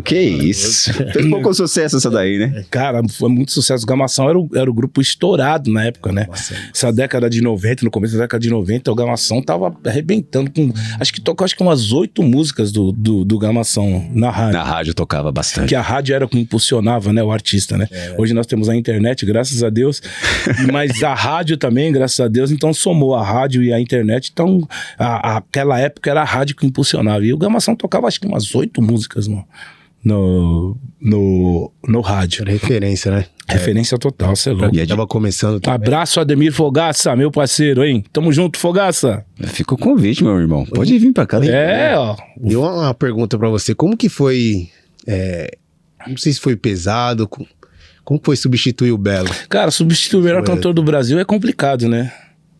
Que isso? Fez pouco sucesso essa daí, né? Cara, foi muito sucesso. Gamação era o grupo estourado na época, né? Essa década de 90, no começo da década de 90, o Gamação tava arrebentando com... Acho que tocou umas 8 músicas do Gamação na rádio. Na rádio tocava bastante. Que a rádio era o que impulsionava, né, o artista, né? Hoje nós temos a internet, graças a Deus. Mas a rádio também, graças a Deus. Então somou a rádio e a internet. Então, aquela época era a rádio que impulsionava. E o Gamação tocava acho que umas 8 músicas, mano. No rádio. Referência, né? Referência total, você é louco. E tava começando também. Abraço, Ademir Fogaça, meu parceiro, hein? Tamo junto, Fogaça. Fica o convite, meu irmão. Pode vir pra cá. Ó. E uma pergunta pra você. Como que foi... não sei se foi pesado. Como foi substituir o Belo? Cara, substituir o melhor cantor do Brasil é complicado, né?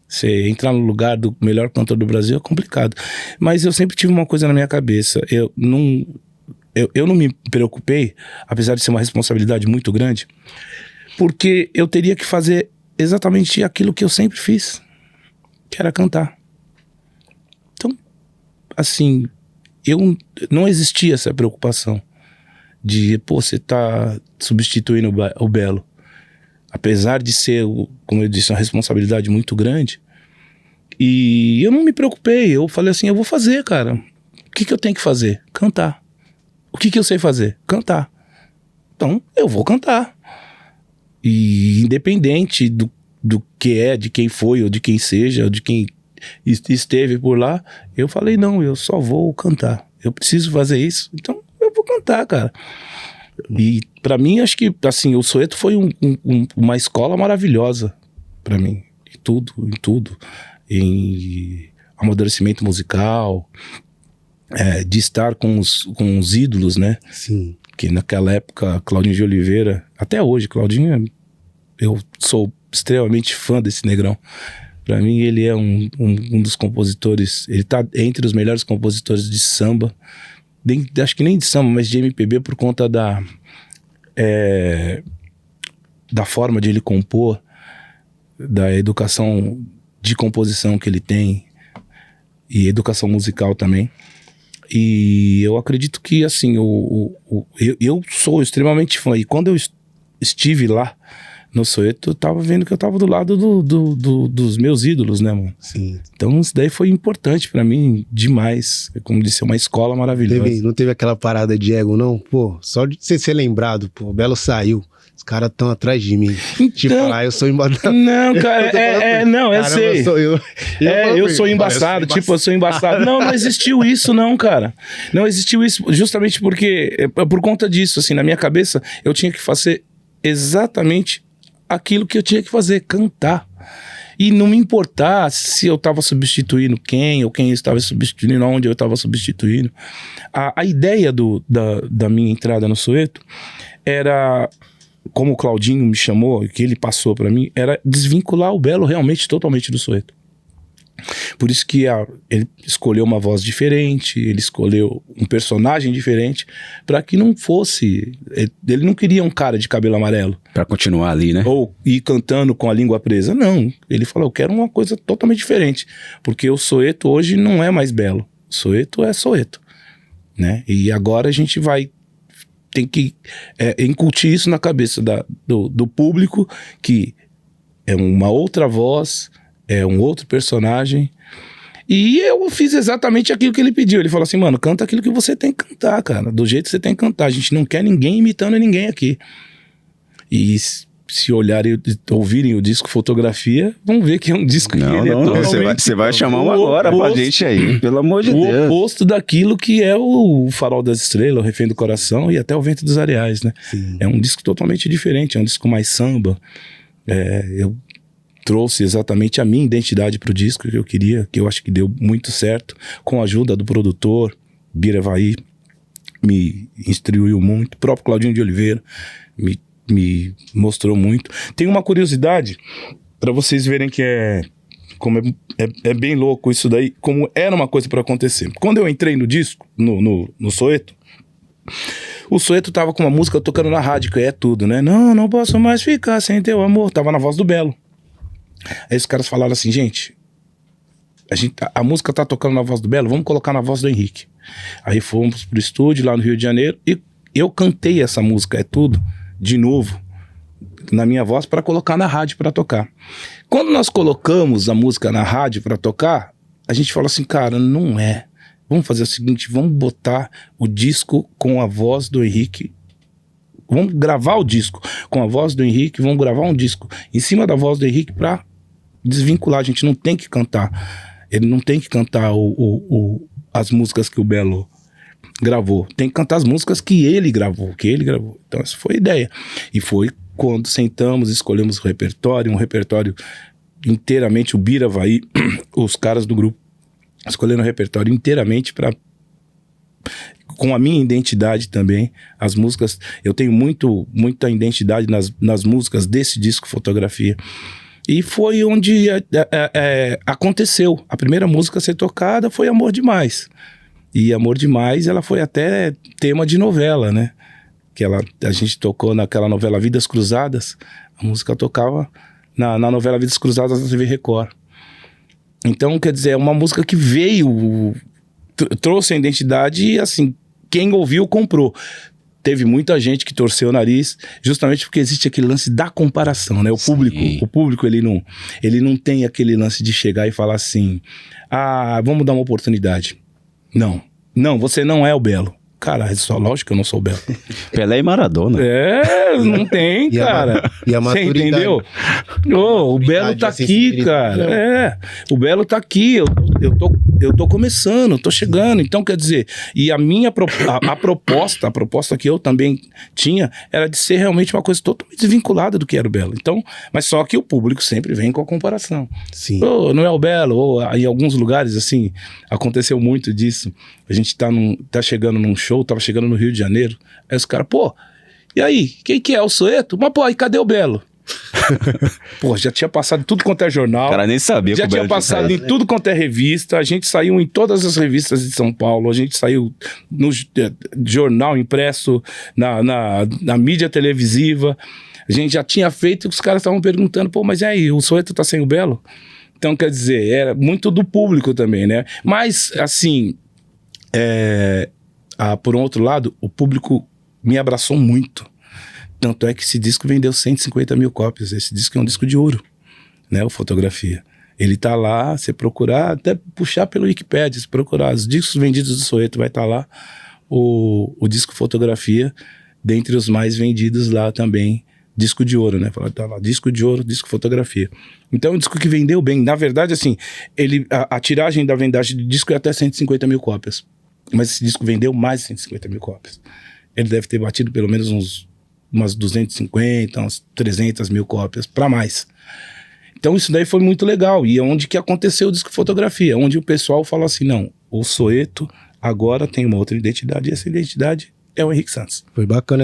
Você entrar no lugar do melhor cantor do Brasil é complicado. Mas eu sempre tive uma coisa na minha cabeça. Eu não me preocupei, apesar de ser uma responsabilidade muito grande, porque eu teria que fazer exatamente aquilo que eu sempre fiz, que era cantar. Então, assim, não existia essa preocupação de, você tá substituindo o Belo. Apesar de ser, como eu disse, uma responsabilidade muito grande, e eu não me preocupei, eu falei assim, eu vou fazer, cara. O que eu tenho que fazer? Cantar. O que eu sei fazer? Cantar. Então, eu vou cantar. E independente do que é, de quem foi, ou de quem seja, ou de quem esteve por lá, eu falei, não, eu só vou cantar. Eu preciso fazer isso, então eu vou cantar, cara. E pra mim, acho que, assim, o Soweto foi uma escola maravilhosa pra mim. Em tudo. Em amadurecimento musical... de estar com os ídolos, né? Sim. Que naquela época, Claudinho de Oliveira, até hoje, Claudinho, eu sou extremamente fã desse negrão. Pra mim, ele é um dos compositores, ele tá entre os melhores compositores de samba, acho que nem de samba, mas de MPB, por conta da forma de ele compor, da educação de composição que ele tem, e educação musical também. E eu acredito que, assim, eu sou extremamente fã. E quando eu estive lá no Soweto, eu tava vendo que eu tava do lado dos meus ídolos, né, mano? Sim. Então isso daí foi importante pra mim demais. Como disse, é uma escola maravilhosa. Não teve aquela parada de ego, não? Pô, só de você ser lembrado, pô, o Belo saiu. Os caras estão atrás de mim. Então, tipo, eu sou embaçado. Não, cara, eu sei. Eu sou embaçado, eu sou embaçado. Não existiu isso, não, cara. Não existiu isso, justamente porque, por conta disso, assim, na minha cabeça, eu tinha que fazer exatamente aquilo que eu tinha que fazer, cantar. E não me importar se eu estava substituindo quem, ou quem estava substituindo, onde eu estava substituindo. A ideia da minha entrada no Soweto era... como o Claudinho me chamou, que ele passou pra mim, era desvincular o Belo realmente totalmente do Soweto. Por isso que ele escolheu uma voz diferente, ele escolheu um personagem diferente, pra que não fosse... Ele não queria um cara de cabelo amarelo. Pra continuar ali, né? Ou ir cantando com a língua presa. Não, ele falou, eu quero uma coisa totalmente diferente. Porque o Soweto hoje não é mais Belo. O Soweto é Soweto, né? E agora a gente tem que incutir isso na cabeça do público, que é uma outra voz, é um outro personagem. E eu fiz exatamente aquilo que ele pediu. Ele falou assim, mano, canta aquilo que você tem que cantar, cara. Do jeito que você tem que cantar. A gente não quer ninguém imitando ninguém aqui. E se olharem, ouvirem o disco Fotografia, vão ver que é um disco que ele é totalmente... Você vai chamar um agora pra gente aí, pelo amor de Deus. O oposto daquilo que é o Farol das Estrelas, o Refém do Coração e até o Vento dos Areais, né? Sim. É um disco totalmente diferente, é um disco mais samba. Eu trouxe exatamente a minha identidade pro disco que eu queria, que eu acho que deu muito certo, com a ajuda do produtor, Bira Vai, me instruiu muito, o próprio Claudinho de Oliveira me mostrou muito. Tem uma curiosidade para vocês verem que como é bem louco isso daí, como era uma coisa para acontecer. Quando eu entrei no disco, no Soweto, o Soweto tava com uma música tocando na rádio, que é tudo, né? Não posso mais ficar sem teu amor. Tava na voz do Belo. Aí os caras falaram assim, gente, a música tá tocando na voz do Belo, vamos colocar na voz do Henrique. Aí fomos pro estúdio lá no Rio de Janeiro e eu cantei essa música, É Tudo, de novo, na minha voz, para colocar na rádio para tocar. Quando nós colocamos a música na rádio para tocar, a gente falou assim, cara, não é. Vamos fazer o seguinte, vamos botar o disco com a voz do Henrique. Vamos gravar o disco com a voz do Henrique, vamos gravar um disco em cima da voz do Henrique para desvincular. A gente não tem que cantar. Ele não tem que cantar as músicas que o Belo gravou. Tem que cantar as músicas que ele gravou. Então essa foi a ideia. E foi quando sentamos, escolhemos o repertório, um repertório inteiramente, o Bira Avaí, os caras do grupo, escolhendo o repertório inteiramente com a minha identidade também. As músicas, eu tenho muita identidade nas músicas desse disco Fotografia. E foi onde aconteceu. A primeira música a ser tocada foi Amor Demais. E Amor Demais, ela foi até tema de novela, né? A gente tocou naquela novela Vidas Cruzadas. A música tocava na novela Vidas Cruzadas da TV Record. Então, quer dizer, é uma música que veio, trouxe a identidade e, assim, quem ouviu, comprou. Teve muita gente que torceu o nariz, justamente porque existe aquele lance da comparação, né? O público ele não tem aquele lance de chegar e falar assim, vamos dar uma oportunidade. Não, você não é o Belo. Cara, é só lógico que eu não sou o Belo. Pelé e Maradona. Não tem, cara. E a você maturidade. entendeu? O Belo tá aqui, cara. O Belo tá aqui. Eu tô começando, tô chegando. Então, quer dizer, e a minha a proposta que eu também tinha era de ser realmente uma coisa totalmente desvinculada do que era o Belo. Então, mas só que o público sempre vem com a comparação. Sim. Não é o Belo, ou em alguns lugares, assim, aconteceu muito disso. A gente tá chegando num show, tava chegando no Rio de Janeiro, aí os caras, e aí, quem que é o Soeto? Mas e cadê o Belo? Já tinha passado em tudo quanto é jornal. O cara nem sabia. Já tinha passado em tudo quanto é revista. A gente saiu em todas as revistas de São Paulo. A gente saiu no jornal impresso, na mídia televisiva. A gente já tinha feito e os caras estavam perguntando, mas e aí, o Soeto tá sem o Belo? Então, quer dizer, era muito do público também, né? Mas, assim, por um outro lado, o público me abraçou muito. Tanto é que esse disco vendeu 150 mil cópias. Esse disco é um disco de ouro, né? O Fotografia. Ele tá lá, você procurar, até puxar pelo Wikipedia, se procurar os discos vendidos do Soeto, vai estar lá o disco Fotografia, dentre os mais vendidos lá também, disco de ouro, né? Tá lá, disco de ouro, disco Fotografia. Então é um disco que vendeu bem. Na verdade, assim, a tiragem da vendagem do disco é até 150 mil cópias. Mas esse disco vendeu mais de 150 mil cópias. Ele deve ter batido pelo menos umas 250, umas 300 mil cópias, para mais. Então isso daí foi muito legal. E é onde que aconteceu o disco Fotografia, onde o pessoal falou assim, não, o Soeto agora tem uma outra identidade, e essa identidade é o Henrique Santos. Foi bacana essa